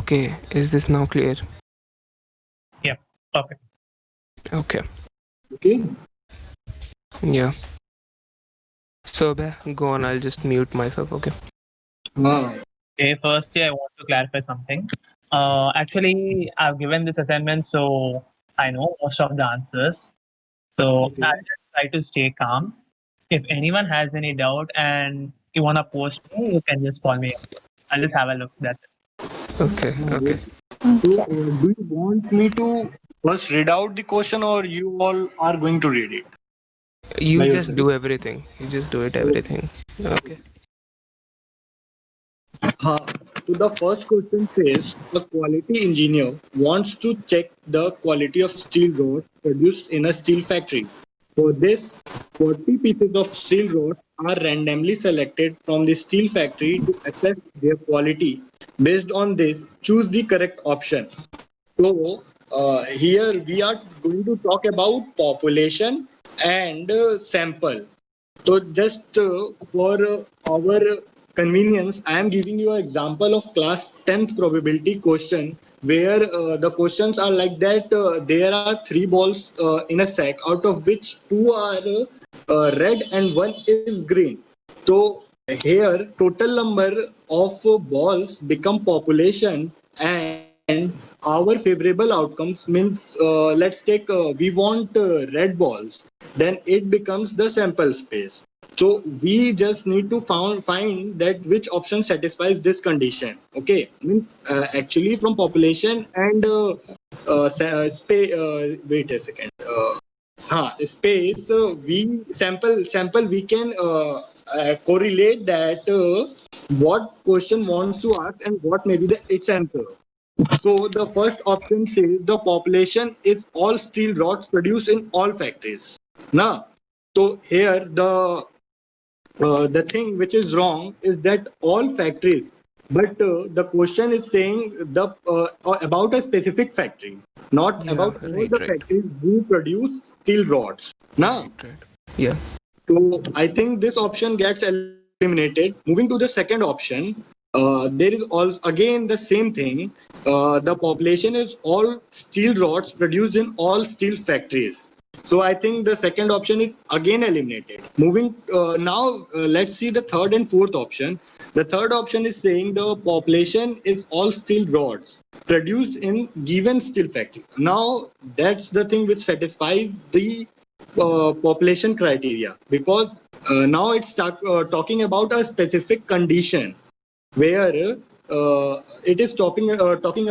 Okay, is this now clear? Yeah, perfect. Okay, Okay. yeah. So, go on. I'll just mute myself. Okay. Ah, Okay, firstly, I want to clarify something. Actually, I've given this assignment, so I know most of the answers. So okay. I'll just try to stay calm. If anyone has any doubt and you wanna post me, you can just call me. I'll just have a look. That's it. Okay. Okay. So, do you want me to first read out the question, or you all are going to read it by You just yourself? do everything. You just do it everything. Okay. Uh, so the first question says a quality engineer wants to check the quality of steel rod produced in a steel factory. For this, 40 pieces of steel rod are randomly selected from the steel factory to assess their quality. Based on this, choose the correct option. So here we are going to talk about population and sample. So just for our convenience, I am giving you an example of class 10th probability question where the questions are like that. There are three balls in a sack, out of which two are red and one is green. So here total number of balls become population, and our favorable outcomes means let's take we want red balls, then it becomes the sample space. So we just need to find that which option satisfies this condition. Okay, means actually from population and wait a second. Space we sample we can correlate that what question wants to ask and what may be the its answer. So the first option says the population is all steel rods produced in all factories. Now, so here the thing which is wrong is that all factories, but the question is saying the about a specific factory, not Yeah. about all Right. the Right. factories who produce steel rods. Now, Right. Right. Yeah. so I think this option gets eliminated. Moving to the second option, there is all again the same thing. The population is all steel rods produced in all steel factories. So I think the second option is again eliminated. Moving now, let's see the third and fourth option. The third option is saying the population is all steel rods produced in given steel factory. Now that's the thing which satisfies the population criteria, because now it's talking about a specific condition where it is talking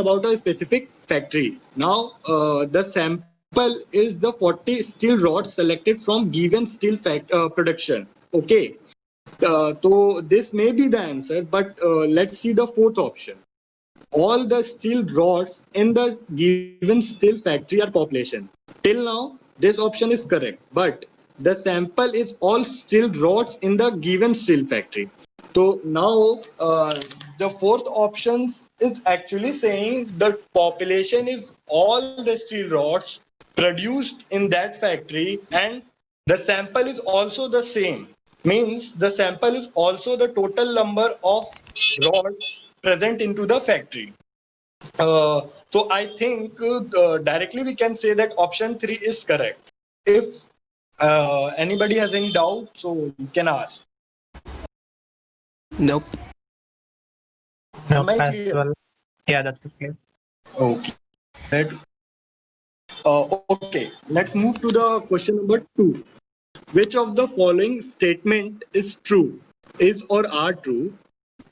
about a specific factory. Now the sample is the 40 steel rods selected from given steel production. Okay, so this may be the answer, but let's see the fourth option. All the steel rods in the given steel factory are population. Till now, this option is correct, but the sample is all steel rods in the given steel factory. So now the fourth option is actually saying the population is all the steel rods produced in that factory, and the sample is also the same. Means the sample is also the total number of rods present into the factory. So I think directly we can say that option 3 is correct. If anybody has any doubt, so you can ask. Nope. No, Am I as clear? well. Yeah, that's okay. Okay. Okay. Let's move to the question number 2. Which of the following statement is true? Is or are true?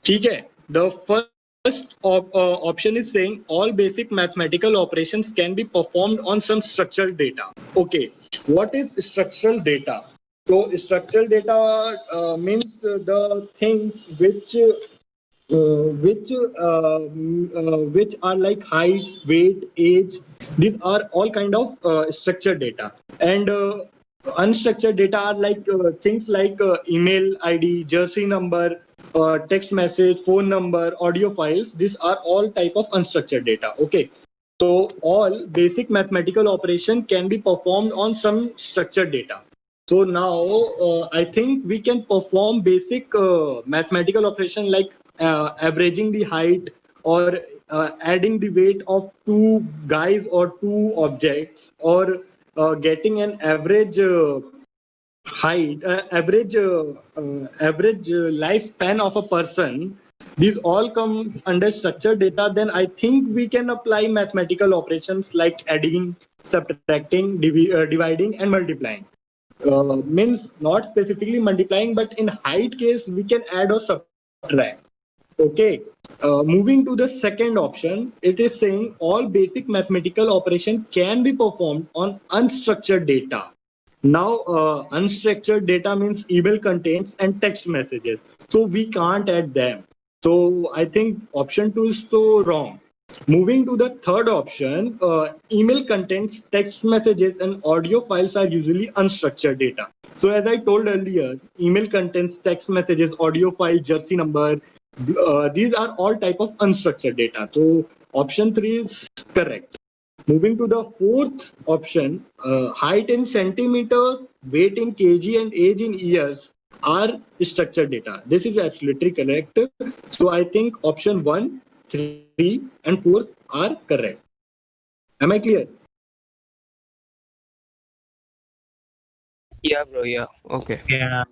ठीक है. The first option is saying all basic mathematical operations can be performed on some structural data. Okay, what is structural data? So structural data means the things which are like height, weight, age. These are all kind of structured data, and unstructured data are like things like email ID, jersey number, text message, phone number, audio files. These are all type of unstructured data. Okay, so all basic mathematical operation can be performed on some structured data. So now I think we can perform basic mathematical operation like averaging the height, or adding the weight of two guys or two objects, or getting an average height, average lifespan of a person, these all comes under structured data, then I think we can apply mathematical operations like adding, subtracting, dividing, and multiplying. Means not specifically multiplying, but in height case we can add or subtract. Okay. Moving to the second option, it is saying all basic mathematical operation can be performed on unstructured data. Now, unstructured data means email contents and text messages. So we can't add them. So I think option 2 is so wrong. Moving to the third option, email contents, text messages, and audio files are usually unstructured data. So as I told earlier, email contents, text messages, audio file, jersey number, these are all type of unstructured data. So option 3 is correct. Moving to the fourth option, height in centimeter, weight in kg, and age in years are structured data. This is absolutely correct. So I think option 1, 3, and 4 are correct. Am I clear? Yeah, bro. Yeah. Okay. Yeah.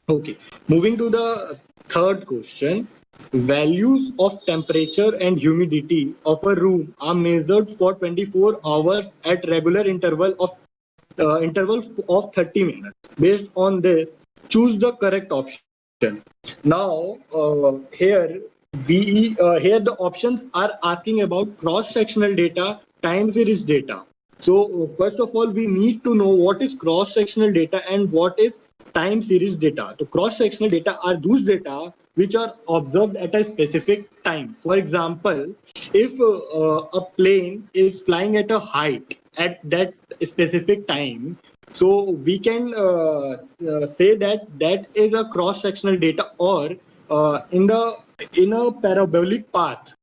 Okay. Moving to the third question. Values of temperature and humidity of a room are measured for 24 hours at regular interval of 30 minutes. Based on this, choose the correct option. Now, here the options are asking about cross-sectional data, time series data. So first of all, we need to know what is cross-sectional data and what is time series data. So cross-sectional data are those data which are observed at a specific time. For example, if a plane is flying at a height at that specific time, so we can say that that is a cross-sectional data, or in a parabolic path,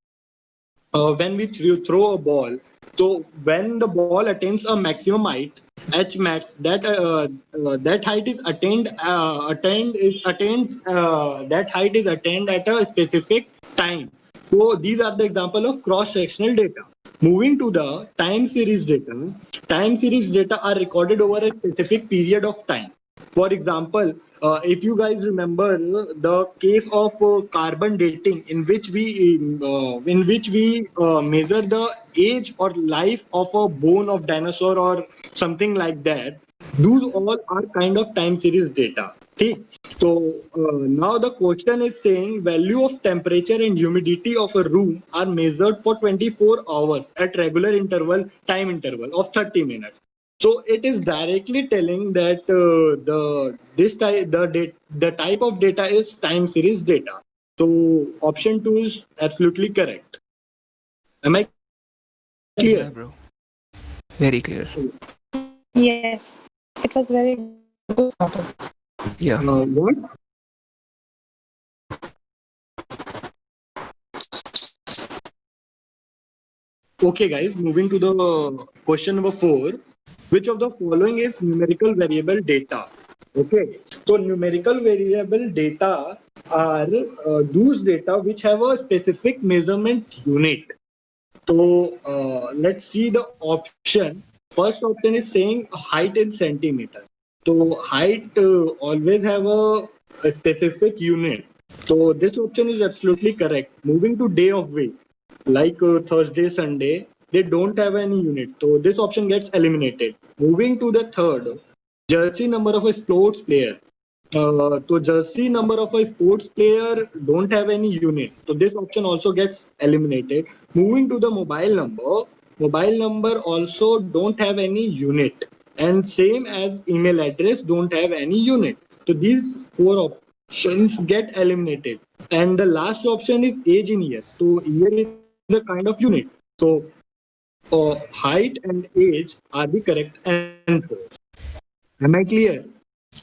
when we throw a ball. So when the ball attains a maximum height, h max, that height is that height is attained at a specific time. So these are the example of cross sectional data. Moving to the time series data, time series data are recorded over a specific period of time. For example, if you guys remember the case of carbon dating, in which we measure the age or life of a bone of dinosaur or something like that, those all are kind of time series data. Okay. So now the question is saying value of temperature and humidity of a room are measured for 24 hours at regular time interval of 30 minutes. So it is directly telling that the type of data is time series data. So option 2 is absolutely correct. Am I Yeah, clear? bro. Very clear. Yes, it was very good. Yeah. What? Okay, guys, moving to the question number 4. Which of the following is numerical variable data? Okay, so numerical variable data are those data which have a specific measurement unit. So let's see the option. First option is saying height in centimeter. So height always have a specific unit. So this option is absolutely correct. Moving to day of week, like Thursday, Sunday, they don't have any unit. So this option gets eliminated. Moving to the third, jersey number of a sports player. So jersey number of a sports player don't have any unit. So this option also gets eliminated. Moving to the mobile number also don't have any unit. And same as email address don't have any unit. So these 4 options get eliminated. And the last option is age in years. So year is a kind of unit. So height and age are the correct answers. Am I clear?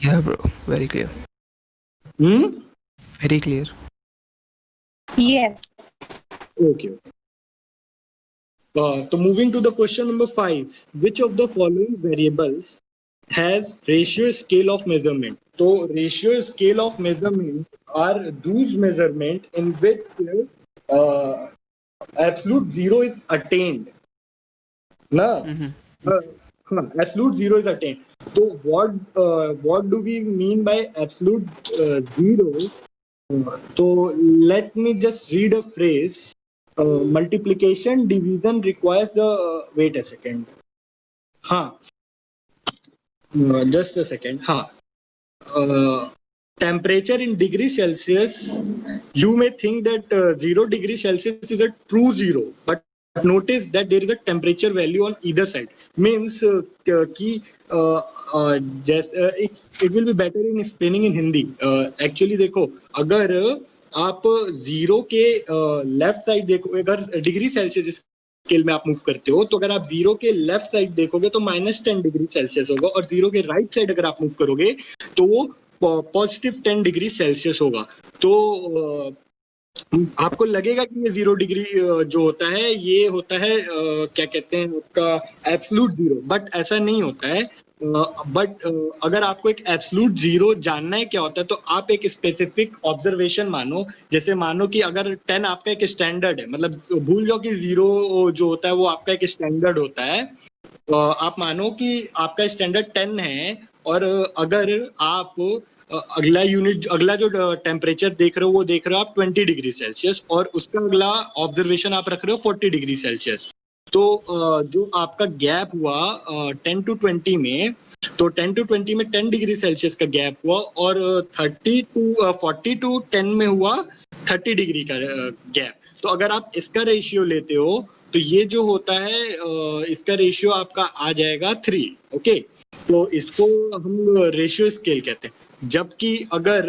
Yeah, bro. Very clear. Hmm? Very clear. Yes. Okay. So moving to the question number 5, which of the following variables has ratio scale of measurement? So ratio scale of measurement are those measurement in which absolute zero is attained. Na? Absolute zero is attained. So what do we mean by absolute zero? So let me just read a phrase. Multiplication division requires the wait a second. Just a second. Temperature in degrees Celsius, you may think that 0 degree Celsius is a true zero, but notice that there is a temperature value on either side. Means कि it will be better in explaining in Hindi. Actually देखो, अगर आप zero के left side देखो, अगर degree Celsius scale में आप move करते हो, तो अगर आप जीरो के लेफ्ट साइड देखोगे तो -10 डिग्री सेल्सियस होगा, और जीरो के राइट साइड अगर आप मूव करोगे तो वो +10 डिग्री सेल्सियस होगा. तो आपको लगेगा कि ये 0 डिग्री जो होता है ये होता है क्या कहते हैं आपका एब्सोल्यूट जीरो, बट ऐसा नहीं होता है. बट अगर आपको एक एब्सोल्यूट जीरो जानना है क्या होता है, तो आप एक स्पेसिफिक ऑब्जर्वेशन मानो. जैसे मानो कि अगर 10 आपका एक स्टैंडर्ड है, मतलब भूल जाओ कि जीरो जो होता है वो आपका एक स्टैंडर्ड होता है. आप मानो कि आपका स्टैंडर्ड 10 है, और अगर आप अगला जो टेम्परेचर देख रहे हो वो देख रहे हो आप 20 डिग्री सेल्सियस, और उसका अगला ऑब्जर्वेशन आप रख रहे हो 40 डिग्री सेल्सियस. तो जो आपका गैप हुआ 10 to 20 में, तो 10 to 20 में 10 डिग्री सेल्सियस का गैप हुआ, और 40 to 10 में हुआ 30 डिग्री का गैप. तो अगर आप इसका रेशियो लेते हो तो ये जो होता है इसका रेशियो आपका आ जाएगा 3. ओके, तो इसको हम रेशियो स्केल कहते हैं. जबकि अगर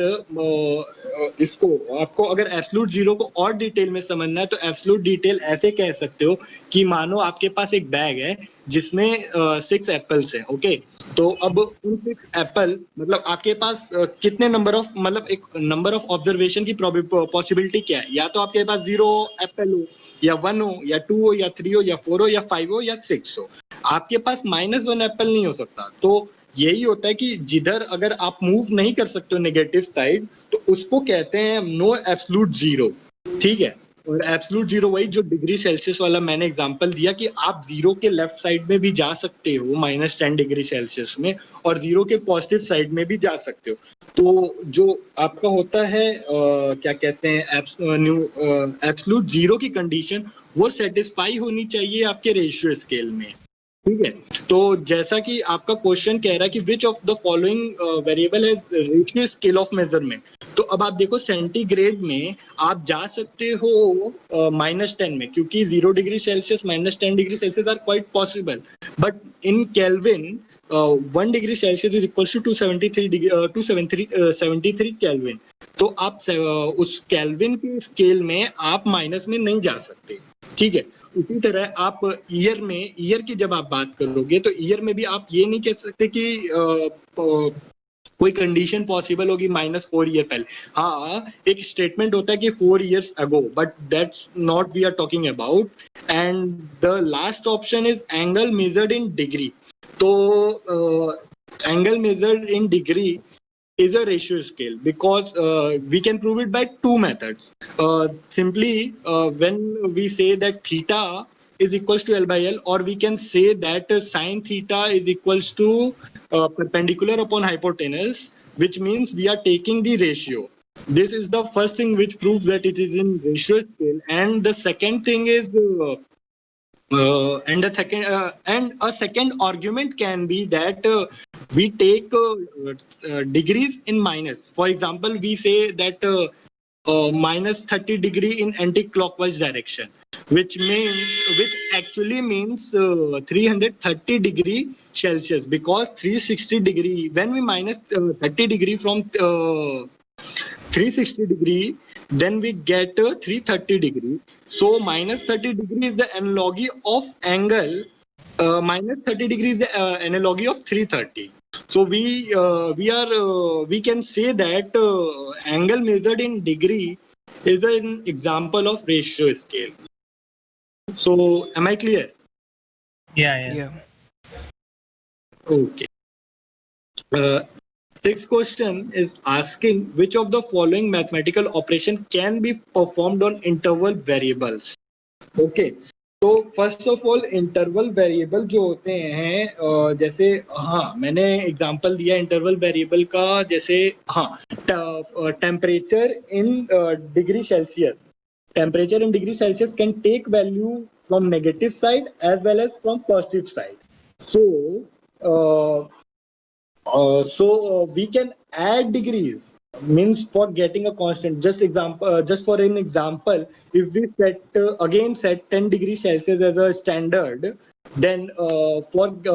इसको आपको अगर एब्सोल्यूट जीरो को और डिटेल में समझना है, तो एब्सोल्यूट डिटेल ऐसे कह सकते हो कि मानो आपके पास एक बैग है जिसमें 6 एप्पल्स हैं. ओके, तो अब उन 6 एप्पल, मतलब आपके पास कितने नंबर ऑफ, मतलब एक नंबर ऑफ ऑब्जर्वेशन की पॉसिबिलिटी क्या है? या तो आपके पास 0 एप्पल हो, या 1 हो, या 2 हो, या 3 हो, या 4 हो, या 5 हो, या 6 हो. आपके पास -1 एप्पल नहीं हो सकता. तो यही होता है कि जिधर अगर आप मूव नहीं कर सकते हो नेगेटिव साइड, तो उसको कहते हैं नो एब्सोल्यूट जीरो. ठीक है, और एब्सोल्यूट जीरो वही जो डिग्री सेल्सियस वाला मैंने एग्जांपल दिया कि आप जीरो के लेफ्ट साइड में भी जा सकते हो -10 डिग्री सेल्सियस में, और जीरो के पॉजिटिव साइड में भी जा सकते हो. तो जो आपका होता है क्या कहते हैं एब्सोल्यूट जीरो की कंडीशन, वो सेटिस्फाई होनी चाहिए आपके रेशियो स्केल में. ठीक है, तो जैसा कि आपका क्वेश्चन कह रहा है कि which of the following variable has ratio scale of measurement. तो अब आप देखो सेंटीग्रेड में आप जा सकते हो -10 में, क्योंकि 0 degree Celsius -10 degree Celsius are quite possible. But in kelvin 1 degree Celsius is equal to 273 kelvin. तो आप उस केल्विन के स्केल में आप माइनस में नहीं जा सकते. ठीक है, इसी तरह आप ईयर की जब आप बात करोगे, तो ईयर में भी आप ये नहीं कह सकते कि कोई कंडीशन पॉसिबल होगी -4 ईयर पहले. हाँ, एक स्टेटमेंट होता है कि 4 years ago, but that's not we are talking about. And the last option is angle measured in degree. तो angle measured in degree is a ratio scale because we can prove it by 2 methods. Simply when we say that theta is equals to L by L, or we can say that sine theta is equals to perpendicular upon hypotenuse, which means we are taking the ratio. This is the first thing which proves that it is in ratio scale. And the second thing is and a second argument can be that we take degrees in minus. For example, we say that -30 degree in anti-clockwise direction, which actually means 330 degree Celsius, because 360 degree, when we minus 30 degree from 360 degree, then we get 330 degree. So -30 degree is the analogy of angle. -30 degree is the analogy of 330. So we can say that angle measured in degree is an example of ratio scale. So am I clear? Yeah. Yeah. Okay. Sixth question is asking which of the following mathematical operation can be performed on interval variables. Okay. तो first of all interval variable जो होते हैं जैसे हाँ मैंने example दिया interval variable का जैसे हाँ temperature in degree Celsius temperature in degree Celsius can take value from negative side as well as from positive side. So we can add degrees means for getting a constant. Just for an example, if we set 10 degrees Celsius as a standard, then wait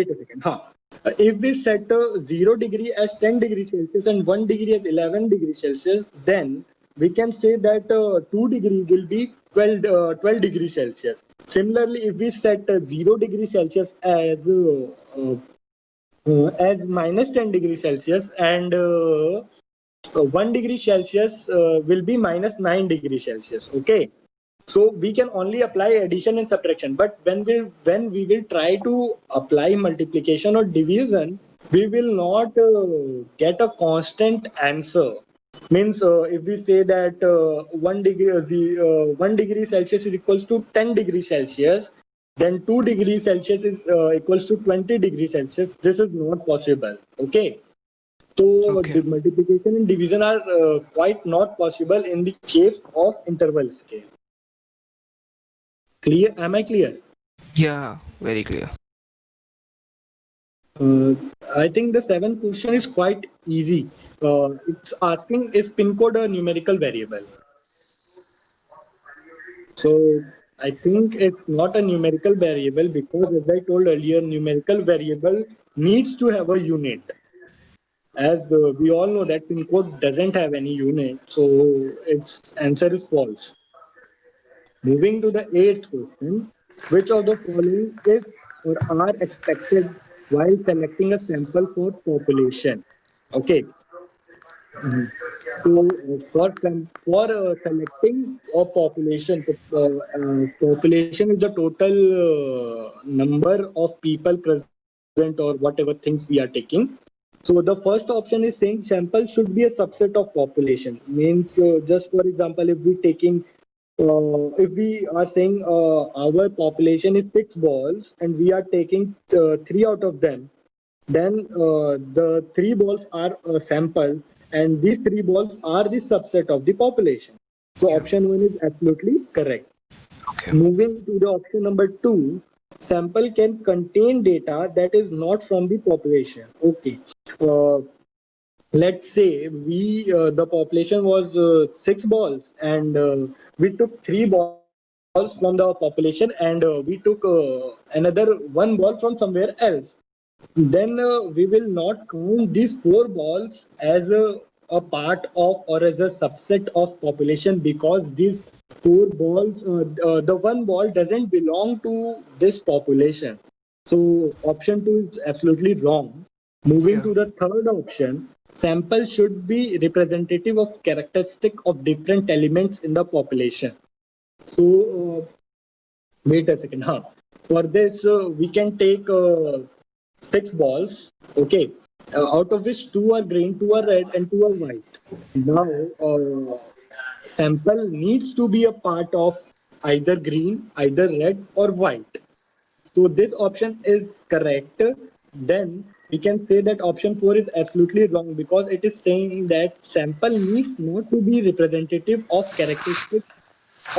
a second. If we set 0 degree as 10 degrees Celsius and 1 degree as 11 degrees Celsius, then we can say that 2 degree will be 12 degrees Celsius. Similarly, if we set 0 degree Celsius as minus 10 degrees Celsius and 1 degree Celsius will be minus 9 degrees Celsius. Okay. So we can only apply addition and subtraction, but when we will try to apply multiplication or division, we will not get a constant answer. Means if we say that 1 degree Celsius is equals to 10 degrees Celsius, then 2 degrees Celsius is equals to 20 degrees Celsius. This is not possible. Okay. So Okay. the multiplication and division are quite not possible in the case of interval scale. Clear? Am I clear? Yeah, very clear. I think the seventh question is quite easy. It's asking is pin code a numerical variable? So I think it's not a numerical variable because, as I told earlier, numerical variable needs to have a unit. As we all know that pin code doesn't have any unit, so its answer is false. Moving to the eighth question, which of the following is or are expected while selecting a sample for population? Okay. Mhm. So for selecting a population, population is the total number of people present or whatever things we are taking. So the first option is saying sample should be a subset of population. Means just for example, if we are saying our population is 6 balls and we are taking 3 out of them, then the 3 balls are a sample and these 3 balls are the subset of the population. So Yeah. option 1 is absolutely correct. Okay. Moving to the option number 2, sample can contain data that is not from the population. Okay. Let's say the population was 6 balls and we took 3 balls from the population and we took another 1 ball from somewhere else, then we will not count these 4 balls as a part of or as a subset of population because these 4 balls the 1 ball doesn't belong to this population. So option 2 is absolutely wrong. Moving Yeah. to the third option, sample should be representative of characteristic of different elements in the population. So wait a second. For this, we can take 6 balls. Okay. Out of which 2 are green, 2 are red, and 2 are white. Now, sample needs to be a part of either green, either red, or white. So this option is correct. Then we can say that option 4 is absolutely wrong because it is saying that sample needs not to be representative of characteristics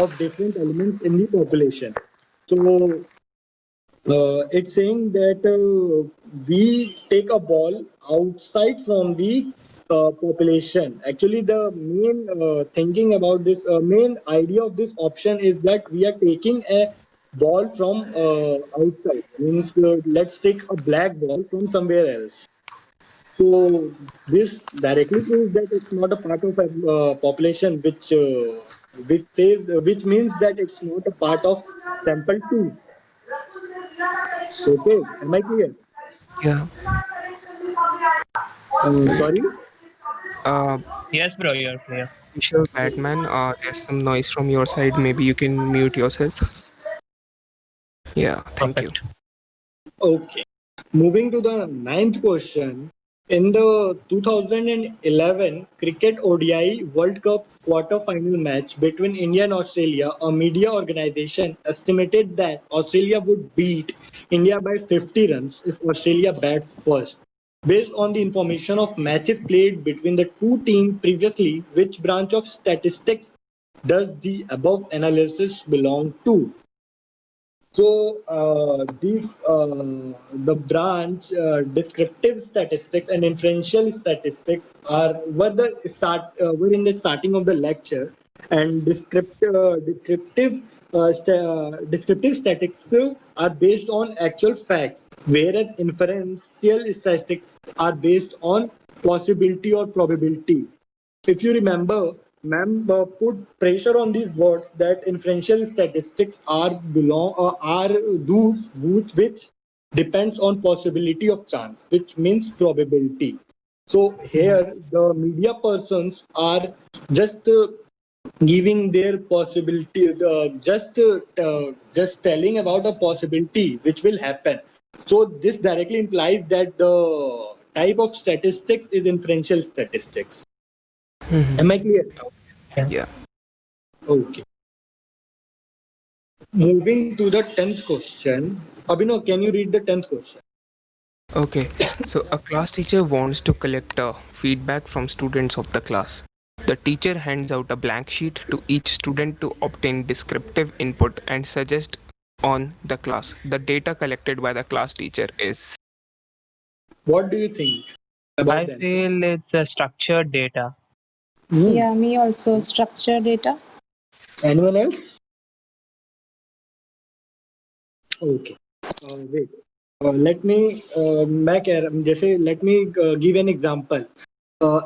of different elements in the population. So it's saying that we take a ball outside from the population. Actually, the main thinking about this, main idea of this option is that we are taking a ball from outside. Means let's take a black ball from somewhere else. So this directly proves that it's not a part of a population, which means that it's not a part of sample two. Okay, am I clear? Yeah. Sorry. Uh, Yes, bro, you're clear. Sure, Batman. There's some noise from your side. Maybe you can mute yourself. Yeah. Thank you. Perfect. Okay. Moving to the ninth question. In the 2011 Cricket ODI World Cup quarter-final match between India and Australia, a media organization estimated that Australia would beat India by 50 runs if Australia bats first. Based on the information of matches played between the two teams previously, which branch of statistics does the above analysis belong to? So the branch descriptive statistics and inferential statistics were in the starting of the lecture, and descriptive statistics are based on actual facts, whereas inferential statistics are based on possibility or probability. If you remember, ma'am put pressure on these words that inferential statistics are those which depends on possibility of chance, which means probability. So here the media persons are just giving their possibility, just telling about a possibility which will happen. So this directly implies that the type of statistics is inferential statistics. Am I clear? Yeah. Okay. Moving to the 10th question. Abhinav, can you read the 10th question? Okay. So a class teacher wants to collect feedback from students of the class. The teacher hands out a blank sheet to each student to obtain descriptive input and suggest on the class. The data collected by the class teacher is. What do you think about I that? feel it's a structured data. Yeah, me also. Structure data. Anyone else? Okay. Wait. Let me give an example.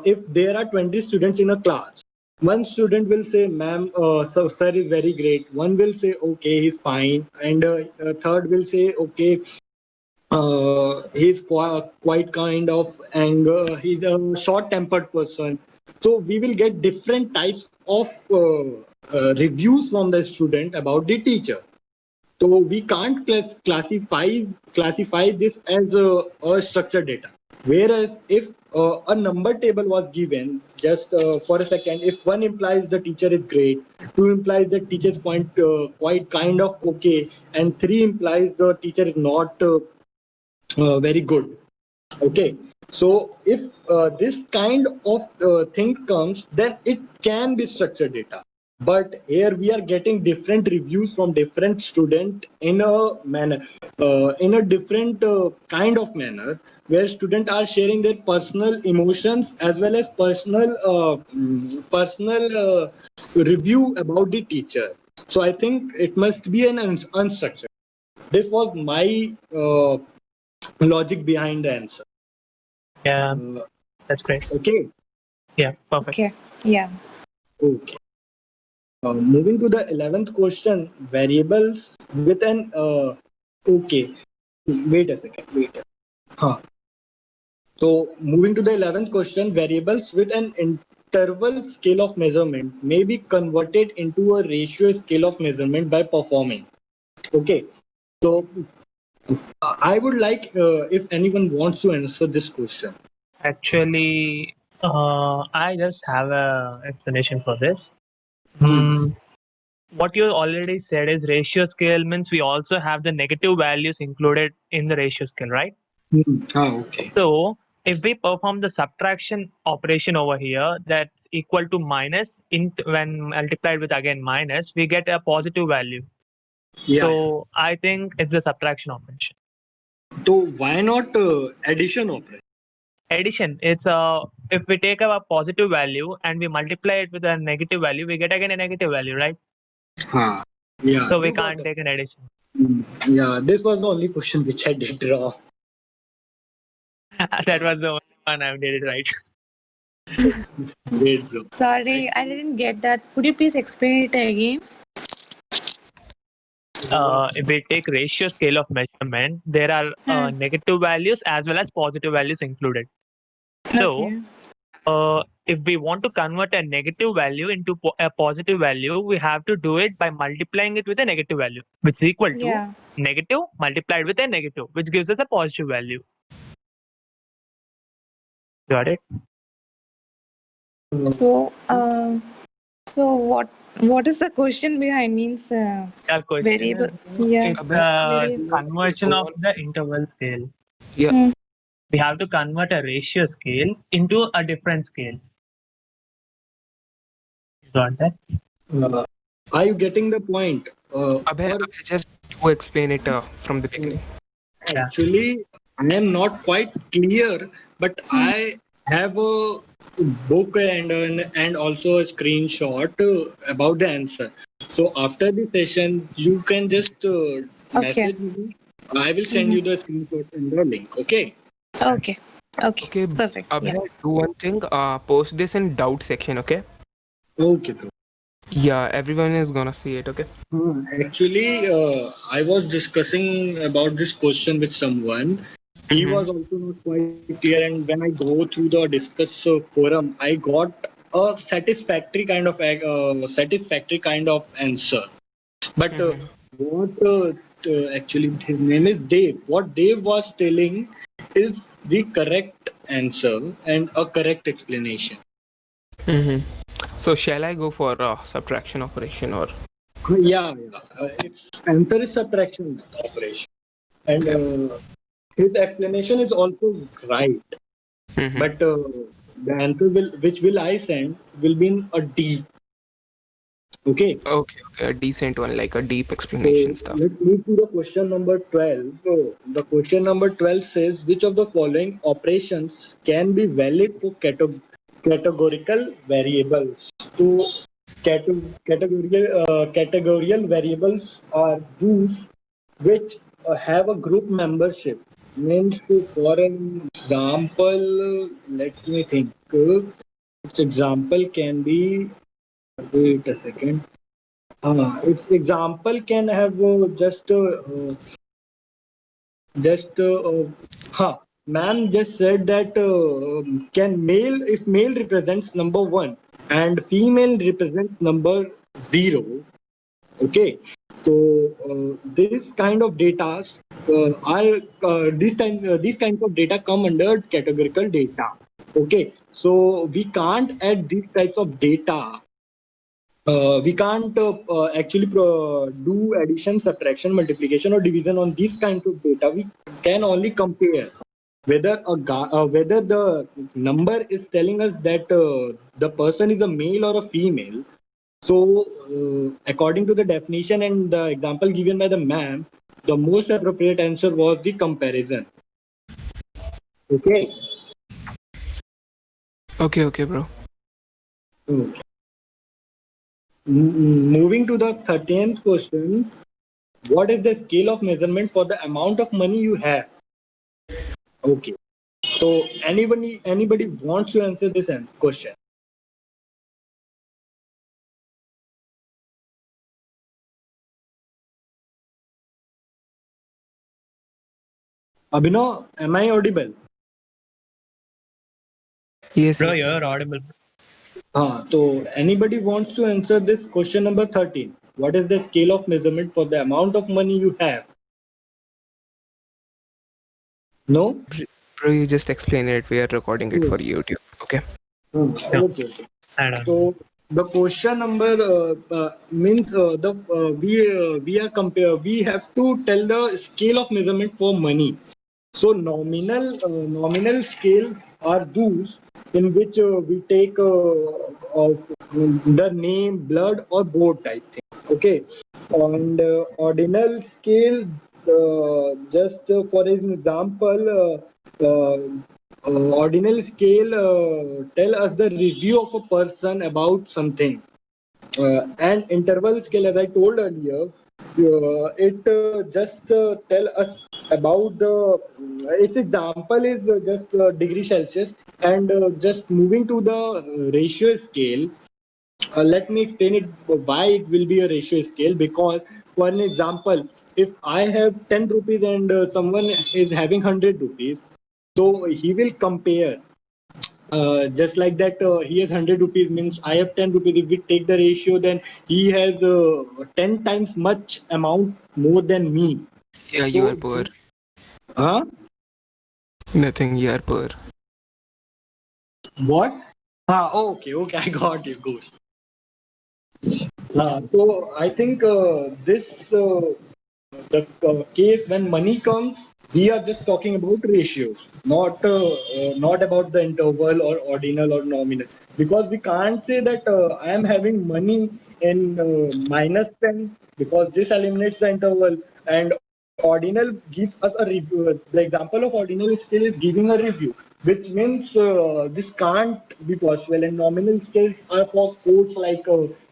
If there are 20 students in a class, one student will say, "Ma'am, sir is very great." One will say, "Okay, he's fine," and third will say, "Okay, he's quite kind of anger. He's a short-tempered person." So we will get different types of reviews from the student about the teacher. So we can't classify this as a structured data. Whereas if a number table was given, just for a second, if one implies the teacher is great, two implies the teacher is quite kind of okay, and three implies the teacher is not very good. Okay, so if this kind of thing comes, then it can be structured data. But here we are getting different reviews from different student in a manner, in a different kind of manner, where students are sharing their personal emotions as well as personal review about the teacher. So I think it must be an unstructured. This was my logic behind the answer. Yeah, that's great. Okay. Yeah, perfect. Okay. Yeah. Okay. Moving to the 11th question, variables with an okay. Wait a second. Huh. So moving to the 11th question, variables with an interval scale of measurement may be converted into a ratio scale of measurement by performing. Okay. So I would like if anyone wants to answer this question. Actually, I just have a explanation for this. What you already said is ratio scale means we also have the negative values included in the ratio scale, right? Okay. So if we perform the subtraction operation over here, that's equal to minus when multiplied with again minus, we get a positive value. Yeah. So I think it's a subtraction operation. So why not addition operation? Addition, it's if we take a positive value and we multiply it with a negative value, we get again a negative value, right? Yeah. So we can't take an addition. Yeah, this was the only question which I did wrong. That was the only one I did it right. Great, bro. Sorry, I didn't get that. Could you please explain it again? If we take ratio scale of measurement, there are negative values as well as positive values included. So Okay. if we want to convert a negative value into a positive value, we have to do it by multiplying it with a negative value, which is equal to Yeah. negative multiplied with a negative, which gives us a positive value. Got it? So, what is the question behind? Means Our question variable. is Yeah. it's Abhay, Variable. conversion of the interval scale. yeah. Hmm. We have to convert a ratio scale into a different scale. Got that? Are you getting the point? Abhay, Or just to explain it from the beginning. Yeah. actually, I am not quite clear, but I have a book and also a screenshot about the answer. So after the session, you can just Okay. message me. I will send you the screenshot and the link. Okay. Okay. Okay. Okay, Perfect. Yeah. Abhay, do one thing. Post this in doubt section. Okay. Okay, bro. Yeah, everyone is gonna see it. Okay. Actually, I was discussing about this question with someone. He Mhm. was also not quite clear, and when I go through the discuss forum, I got a satisfactory kind of answer. But Mhm. what actually his name is Dave. What Dave was telling is the correct answer and a correct explanation. Mhm. So shall I go for subtraction operation or? Yeah. Its answer is subtraction operation, and Okay. his explanation is also right. Mhm. But the answer which will I send will be in a D. Okay. Okay. A decent one, like a deep So explanation stuff. let's move to the question number 12. So the question number 12 says which of the following operations can be valid for categorical variables? So categorical variables are those which have a group membership. Means for an example, let me think. Its example can be, wait a second. Its example can have just huh. Ma'am just said that can male if male represents number one and female represents number zero. Okay, so this kind of data are these kinds of data come under categorical data. Okay, so we can't add these types of data. We can't actually do addition, subtraction, multiplication, or division on these kinds of data. We can only compare whether the number is telling us that the person is a male or a female. So, according to the definition and the example given by the ma'am, the most appropriate answer was the comparison. Okay. Okay, bro. Okay. Moving to the 13th question, what is the scale of measurement for the amount of money you have? Okay. So anybody wants to answer this question? Abhinav, am I audible? Yes, Bro, yes. you're audible. So anybody wants to answer this question number 13? What is the scale of measurement for the amount of money you have? No? Bro, you just explain it. We are recording it for YouTube. Okay. No, Okay. I don't know. So the question number means we are compare we have to tell the scale of measurement for money. So nominal scales are those in which we take of the name, blood, or board type things. Okay, and ordinal scale, just for an example, ordinal scale tell us the review of a person about something. And interval scale, as I told earlier, it just tell us about the its example is just degree Celsius, and just moving to the ratio scale. Let me explain it why it will be a ratio scale. Because for an example, if I have 10 rupees and someone is having 100 rupees, so he will compare Just like that, he has 100 rupees means I have 10 rupees. If we take the ratio, then he has 10 times much amount more than me. Yeah, you are So, poor. huh? Nothing, you are poor. What? Okay, I got you. Good. So I think the case when money comes, we are just talking about ratios, not about the interval or ordinal or nominal, because we can't say that I am having money in -10 because this eliminates the interval, and ordinal gives us a review. The example of ordinal scale is giving a review, which means this can't be possible. And nominal scales are for codes like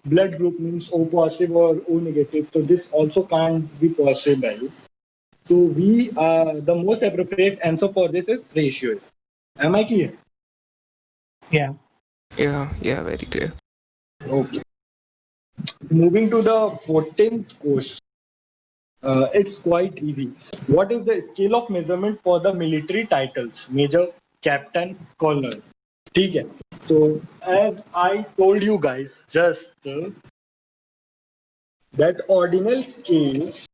blood group means O positive or O negative. So this also can't be possible. So the most appropriate answer for this is ratios. Am I clear? Yeah. Yeah, very clear. Okay. Moving to the 14th question. It's quite easy. What is the scale of measurement for the military titles? Major, captain, colonel. ठीक है. So as I told you guys, just that ordinal scales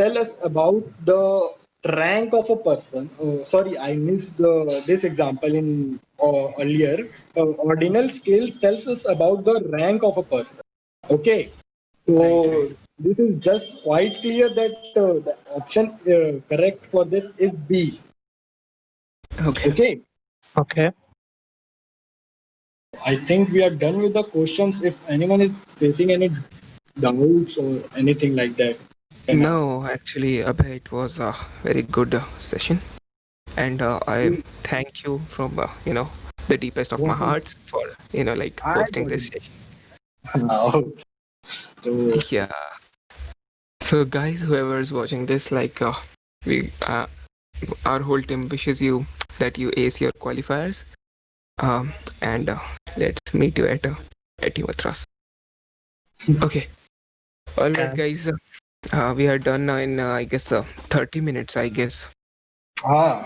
tell us about the rank of a person. Sorry, I missed this example in earlier. Ordinal scale tells us about the rank of a person. Okay, so this is just quite clear that the option correct for this is B. Okay. Okay, Okay. I think we are done with the questions. If anyone is facing any doubts or anything like that, can ask. No, actually, Abhay, it was a very good session, and I thank you from the deepest of my hearts for like I hosting got this it. session. Now, so Yeah. So, guys, whoever is watching this, like, we our whole team wishes you that you ace your qualifiers. And let's meet you at your thrust. Okay. All right, Yeah. guys. We are done now in I guess 30 minutes. I guess. ah,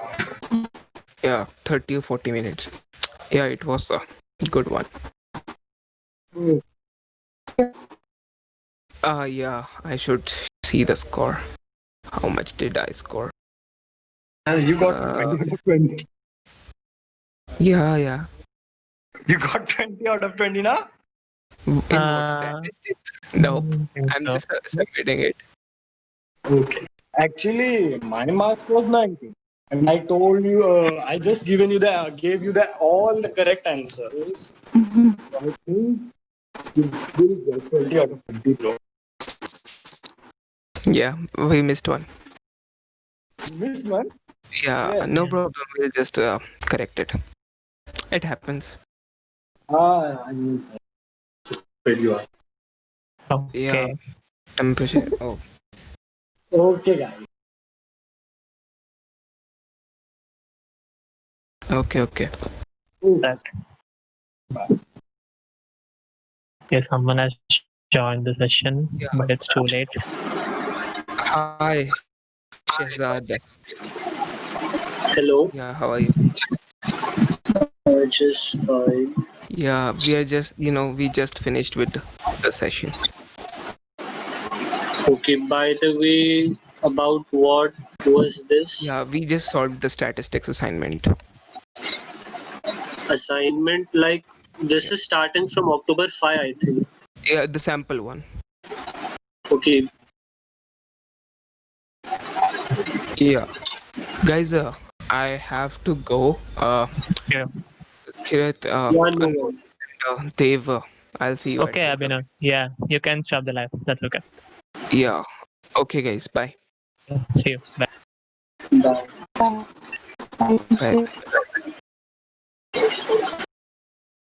Yeah, 30 or 40 minutes. Yeah, it was a good one. Yeah, I should see the score. How much did I score? you got Uh, 20 out of 20. yeah. You got 20 out of 20 now? In what Uh, statistics? Nope. think I'm so. just submitting it. Okay. Actually, my marks was 90. And I told you, I just gave you the all the correct answers. So I think you will get 20 out of 20, bro. Yeah, we missed one. You missed one? Yeah, Yeah. no problem. We'll just correct it. It happens. I mean, where you are. Yeah, Okay. temperature. Oh, Okay, guys. okay. That. Okay, someone has joined the session, Yeah. but it's too late. Hi, Shehzad. Hello, Yeah, how are you? just fine. Yeah, we are just, we just finished with the session. Okay, by the way, about what was this Yeah, we just solved the statistics assignment. assignment? Like, this is starting from October 5, I think. Yeah, the sample one. Okay, Yeah, guys, I have to go. Yeah. Kirat, yeah, no, and Dev, I'll see you at Okay, the Abhinav. Yeah, you can stop the live. That's okay. Yeah. Okay, guys. Bye. See you. Bye. bye. Bye.